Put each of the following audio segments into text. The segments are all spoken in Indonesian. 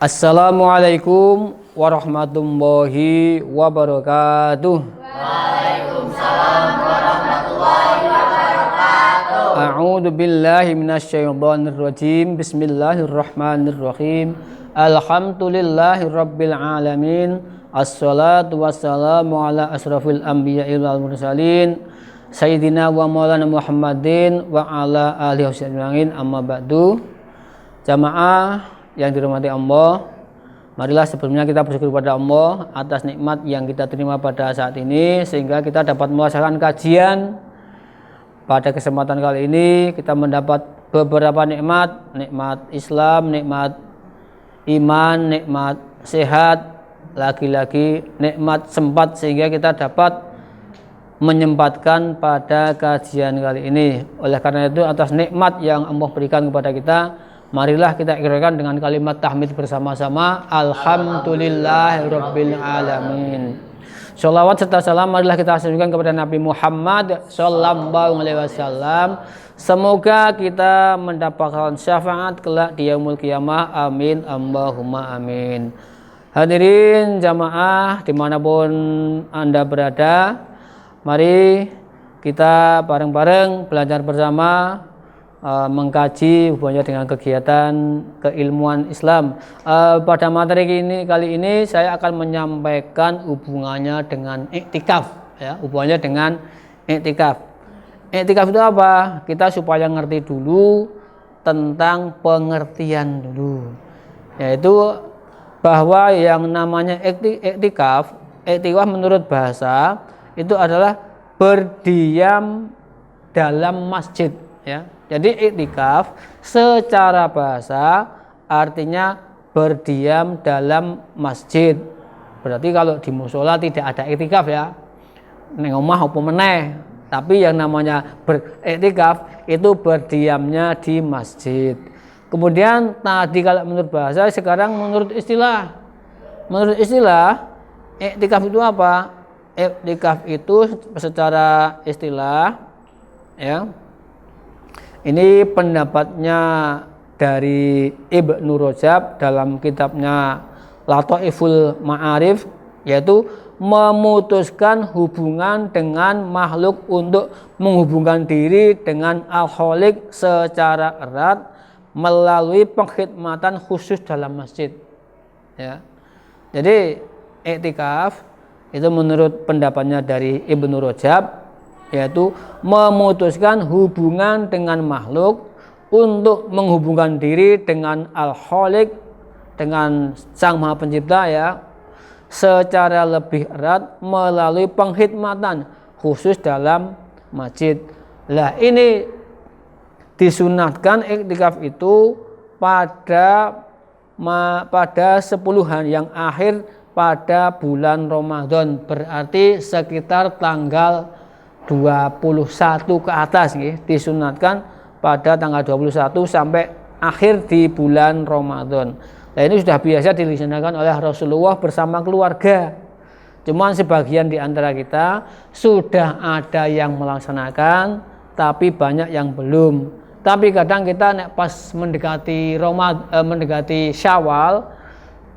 Assalamualaikum warahmatullahi wabarakatuh. Waalaikumsalam warahmatullahi wabarakatuh. A'udzu billahi minasyaitonir rajim. Bismillahirrahmanirrahim. Alhamdulillahi rabbil alamin. Assalatu wassalamu ala asrafil anbiya'i wal mursalin. Sayyidina wa maulana Muhammadin wa ala alihi wasallam. Amma ba'du. Jamaah yang dirahmati Allah, marilah sebelumnya kita bersyukur kepada Allah atas nikmat yang kita terima pada saat ini, sehingga kita dapat melaksanakan kajian. Pada kesempatan kali ini kita mendapat beberapa nikmat Islam, nikmat iman, nikmat sehat, lagi-lagi nikmat sempat, sehingga kita dapat menyempatkan pada kajian kali ini. Oleh karena itu, atas nikmat yang Allah berikan kepada kita, marilah kita ikrarkan dengan kalimat tahmid bersama-sama. Alhamdulillahirabbil alamin. Sholawat serta salam marilah kita haturkan kepada Nabi Muhammad sallallahu alaihi wasallam. Semoga kita mendapatkan syafaat kelak di yaumul qiyamah. Amin Allahumma amin. Hadirin jamaah dimanapun Anda berada, mari kita bareng-bareng belajar bersama, mengkaji hubungannya dengan kegiatan keilmuan Islam. Pada materi kali ini saya akan menyampaikan hubungannya dengan iktikaf, ya, hubungannya dengan iktikaf. Iktikaf itu apa? Kita supaya ngerti dulu tentang pengertian dulu, yaitu bahwa yang namanya iktikaf menurut bahasa itu adalah berdiam dalam masjid, ya. Jadi iktikaf secara bahasa artinya berdiam dalam masjid. Berarti kalau di mushola tidak ada iktikaf, ya. Neng omah apa meneh. Tapi yang namanya beriktikaf itu berdiamnya di masjid. Kemudian tadi kalau menurut bahasa, sekarang menurut istilah. Menurut istilah, iktikaf itu apa? Iktikaf itu secara istilah, ya. Ini pendapatnya dari Ibnu Rajab dalam kitabnya Lataiful Ma'arif, yaitu memutuskan hubungan dengan makhluk untuk menghubungkan diri dengan Al-Khaliq secara erat melalui pengkhidmatan khusus dalam masjid, ya. Jadi iktikaf itu menurut pendapatnya dari Ibnu Rajab, yaitu memutuskan hubungan dengan makhluk untuk menghubungkan diri dengan Al-Khaliq, dengan Sang Maha Pencipta, ya, secara lebih erat melalui pengkhidmatan khusus dalam masjid. Lah, ini disunatkan iktikaf itu pada 10-an yang akhir pada bulan Ramadan, berarti sekitar tanggal 21 ke atas, ya, disunatkan pada tanggal 21 sampai akhir di bulan Ramadan. Nah, ini sudah biasa dilaksanakan oleh Rasulullah bersama keluarga. Cuman sebagian di antara kita sudah ada yang melaksanakan, tapi banyak yang belum. Tapi kadang kita pas mendekati mendekati Syawal,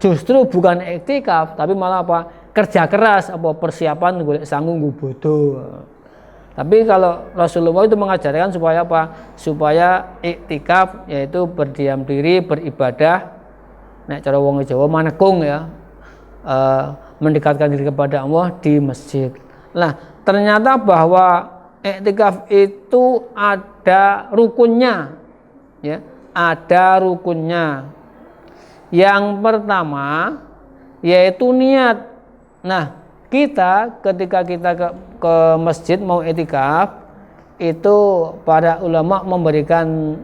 justru bukan iktikaf, tapi malah apa? Kerja keras, apa persiapan golek sanggung bodo. Tapi kalau Rasulullah itu mengajarkan supaya apa? Supaya iktikaf, yaitu berdiam diri, beribadah, nek cara wong Jawa manekung, ya, mendekatkan diri kepada Allah di masjid. Nah, ternyata bahwa iktikaf itu ada rukunnya, ya, ada rukunnya. Yang pertama yaitu niat. Nah, kita ketika kita ke masjid mau iktikaf, itu para ulama memberikan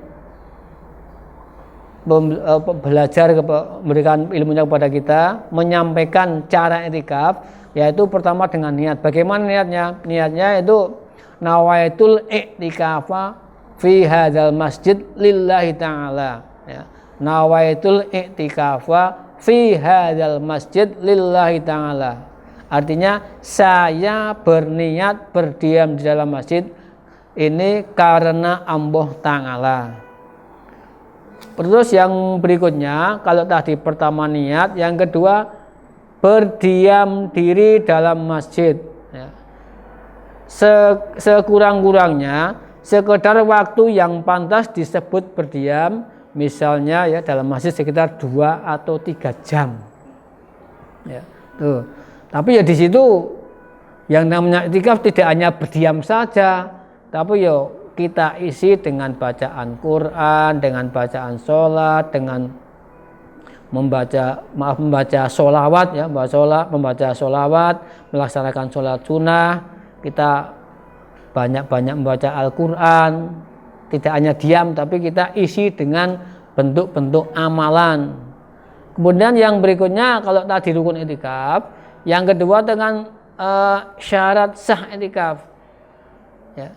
memberikan ilmunya kepada kita, menyampaikan cara iktikaf, yaitu pertama dengan niat. Bagaimana niatnya? Niatnya itu nawaitul iktikafa fi hadzal masjid lillahi ta'ala, ya. Nawaitul iktikafa fi hadzal masjid lillahi ta'ala. Artinya saya berniat berdiam di dalam masjid ini karena Allah Ta'ala. Terus yang berikutnya, kalau tadi pertama niat, yang kedua berdiam diri dalam masjid. Ya. Sekurang-kurangnya sekedar waktu yang pantas disebut berdiam, misalnya ya dalam masjid sekitar 2 atau 3 jam. Ya, tuh. Tapi ya di situ yang namanya iktikaf tidak hanya berdiam saja, tapi ya kita isi dengan bacaan Quran, dengan bacaan sholat, dengan membaca sholawat ya, membaca sholawat, melaksanakan sholat sunnah. Kita banyak-banyak membaca Al-Quran, tidak hanya diam tapi kita isi dengan bentuk-bentuk amalan. Kemudian yang berikutnya, kalau tadi rukun iktikaf, yang kedua dengan syarat sah iktikaf ya.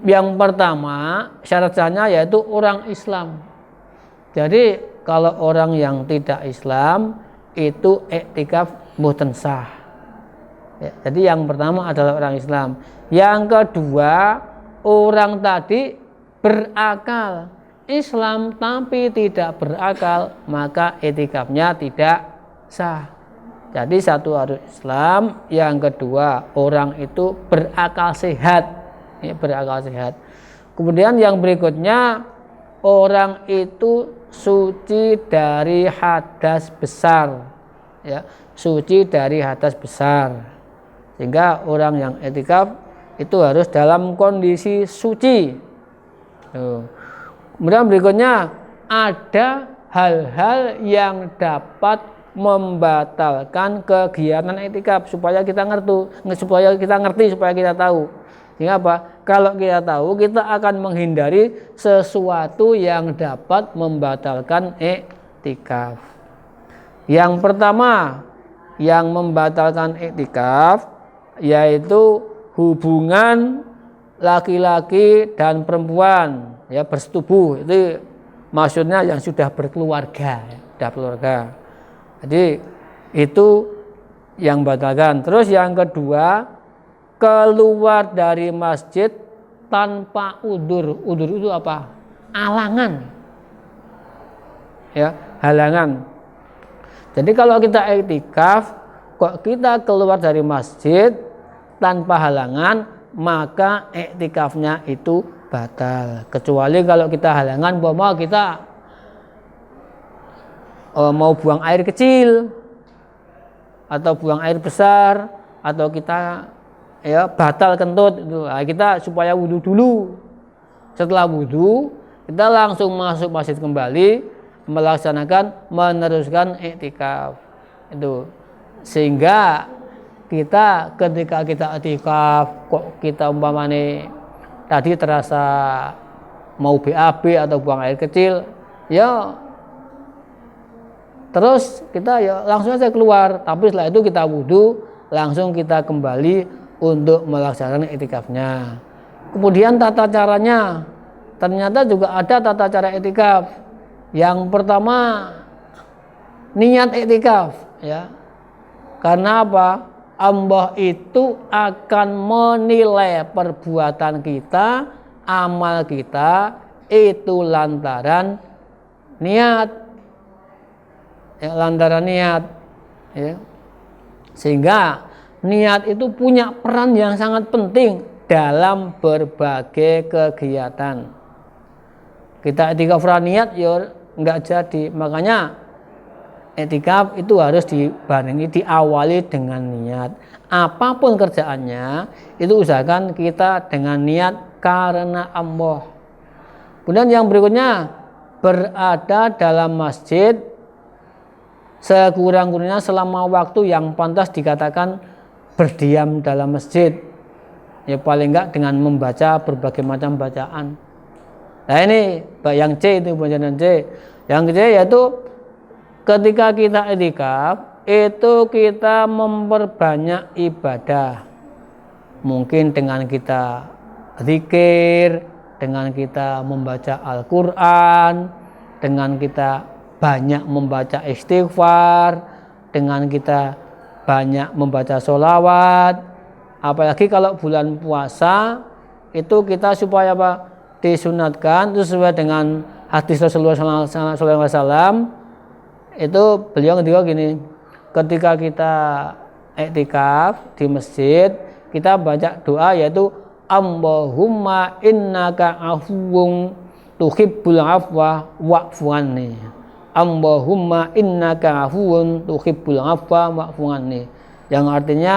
Yang pertama syarat sahnya yaitu orang Islam. Jadi kalau orang yang tidak Islam itu iktikaf mboten sah ya. Jadi yang pertama adalah orang Islam. Yang kedua, orang tadi berakal. Islam tapi tidak berakal, maka iktikafnya tidak sah. Jadi satu harus Islam, yang kedua orang itu berakal sehat, ya, berakal sehat. Kemudian yang berikutnya, orang itu suci dari hadas besar, ya, suci dari hadas besar. Sehingga orang yang iktikaf itu harus dalam kondisi suci. Kemudian berikutnya, ada hal-hal yang dapat membatalkan kegiatan iktikaf supaya kita ngerti, supaya kita tahu. Sehingga apa? Kalau kita tahu, kita akan menghindari sesuatu yang dapat membatalkan iktikaf. Yang pertama yang membatalkan iktikaf yaitu hubungan laki-laki dan perempuan ya, bersetubuh. Itu maksudnya yang sudah berkeluarga, sudah keluarga. Jadi itu yang batalkan. Terus yang kedua, keluar dari masjid tanpa udzur. Udzur itu apa? Halangan. Ya, halangan. Jadi kalau kita iktikaf kok kita keluar dari masjid tanpa halangan, maka iktikafnya itu batal. Kecuali kalau kita halangan, bahwa kita mau buang air kecil atau buang air besar, atau kita ya batal kentut itu. Nah, kita supaya wudhu dulu. Setelah wudhu kita langsung masuk masjid kembali, meneruskan iktikaf itu. Sehingga kita ketika kita iktikaf kok kita umpamane tadi terasa mau BAB atau buang air kecil, ya terus kita ya langsung saja keluar, tapi setelah itu kita wudhu, langsung kita kembali untuk melaksanakan iktikafnya. Kemudian tata caranya, ternyata juga ada tata cara iktikaf. Yang pertama, niat iktikaf ya. Karena apa? Allah itu akan menilai perbuatan kita, amal kita itu lantaran niat. Ya, lantaran niat ya. Sehingga niat itu punya peran yang sangat penting dalam berbagai kegiatan. Kita iktikaf niat ya enggak jadi. Makanya iktikaf itu harus dibarengi, diawali dengan niat. Apapun kerjaannya itu usahakan kita dengan niat karena Allah. Kemudian yang berikutnya, berada dalam masjid sekurang-kurangnya selama waktu yang pantas dikatakan berdiam dalam masjid. Ya paling enggak dengan membaca berbagai macam bacaan. Nah ini yang C itu bacaan C. Yang C yaitu ketika kita iktikaf itu kita memperbanyak ibadah. Mungkin dengan kita zikir, dengan kita membaca Al-Quran, dengan kita banyak membaca istighfar, dengan kita banyak membaca sholawat. Apalagi kalau bulan puasa itu kita supaya apa? Disunatkan itu sesuai dengan hadis Rasulullah SAW itu beliau ngendika gini, ketika kita iktikaf di masjid, kita baca doa yaitu Allahumma innaka afuwun tuhibbul afwa wa'fu anni. Allahumma innaka afuwun tuhibbul afwa wa'fu anni. Yang artinya,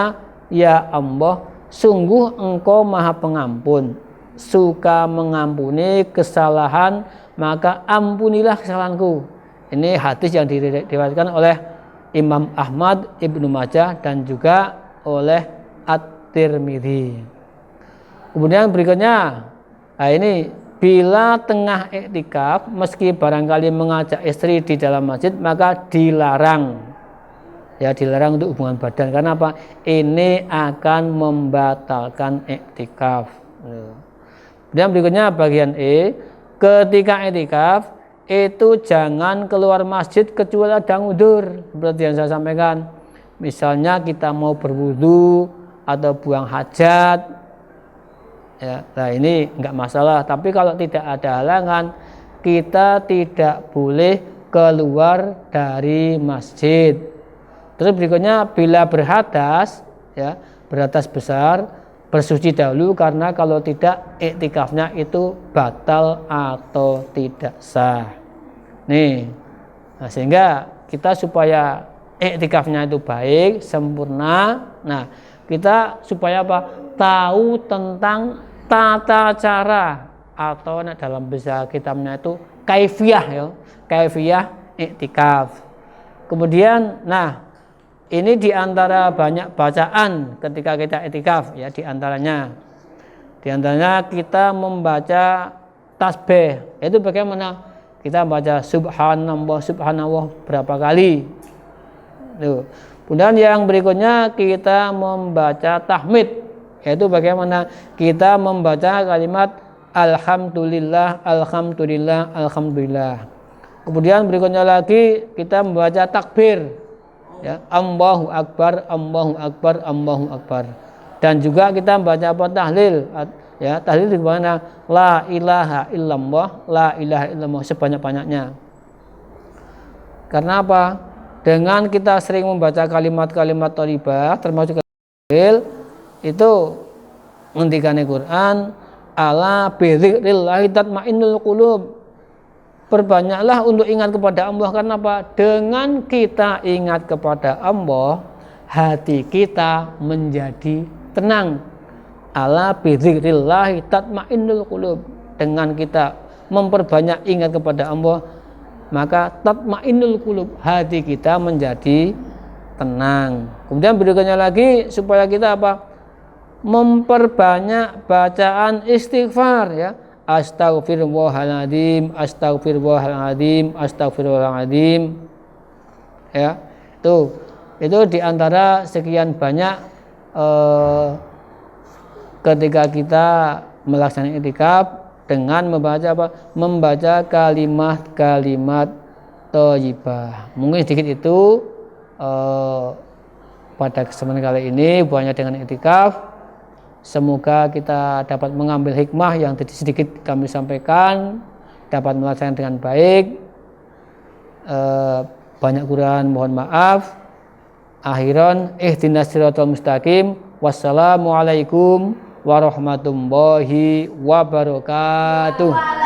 ya Allah, sungguh Engkau Maha Pengampun, suka mengampuni kesalahan, maka ampunilah kesalahanku. Ini hadis yang diriwayatkan oleh Imam Ahmad, Ibnu Majah, dan juga oleh At-Tirmidzi. Kemudian berikutnya, nah ini bila tengah iktikaf, meski barangkali mengajak istri di dalam masjid, maka dilarang. Ya, dilarang untuk hubungan badan. Karena apa? Ini akan membatalkan iktikaf. Kemudian berikutnya bagian E, ketika iktikaf itu jangan keluar masjid kecuali ada udzur. Seperti yang saya sampaikan, misalnya kita mau berwudu atau buang hajat, ya, nah ini enggak masalah. Tapi kalau tidak ada halangan, kita tidak boleh keluar dari masjid. Terus berikutnya, bila berhadas, ya, berhadas besar, bersuci dahulu, karena kalau tidak iktikafnya itu batal atau tidak sah. Nih, nah, sehingga kita supaya iktikafnya itu baik, sempurna. Nah, kita supaya apa? Tahu tentang tata cara, atau dalam bahasa kitabnya itu kaifiyah, ya, kaifiyah iktikaf. Kemudian, nah, ini diantara banyak bacaan ketika kita iktikaf, ya, diantaranya kita membaca tasbih. Itu bagaimana? Kita baca subhanallah, subhanallah berapa kali? Tuh. Kemudian yang berikutnya kita membaca tahmid, yaitu bagaimana? Kita membaca kalimat alhamdulillah, alhamdulillah, alhamdulillah. Kemudian berikutnya lagi kita membaca takbir, ya, Allahu Akbar, Allahu Akbar, Allahu Akbar. Dan juga kita membaca apa? Tahlil, ya, tahlil di mana? La ilaha illallah, la ilaha illallah sebanyak-banyaknya. Karena apa? Dengan kita sering membaca kalimat-kalimat thayyibah termasuk tahlil, itu ngendikane Quran, ala bidzikrillah tatmainnul qulub. Perbanyaklah untuk ingat kepada Allah. Karena apa? Dengan kita ingat kepada Allah, hati kita menjadi tenang. Ala bidzikrillah tatmainnul qulub. Dengan kita memperbanyak ingat kepada Allah, maka tatmainnul qulub, hati kita menjadi tenang. Kemudian berikutnya lagi supaya kita apa? Memperbanyak bacaan istighfar, ya. Astaghfirullahaladzim, astaghfirullahaladzim, astaghfirullahaladzim, ya. Itu diantara sekian banyak ketika kita melaksanakan iktikaf dengan membaca apa? Membaca kalimat-kalimat thayyibah. Mungkin sedikit itu pada kesempatan kali ini hubungannya dengan iktikaf. Semoga kita dapat mengambil hikmah yang tadi sedikit kami sampaikan, dapat melaksanakan dengan baik. Banyak kurang mohon maaf. Akhiran, ihdinas siratal mustaqim. Wassalamualaikum warahmatullahi wabarakatuh.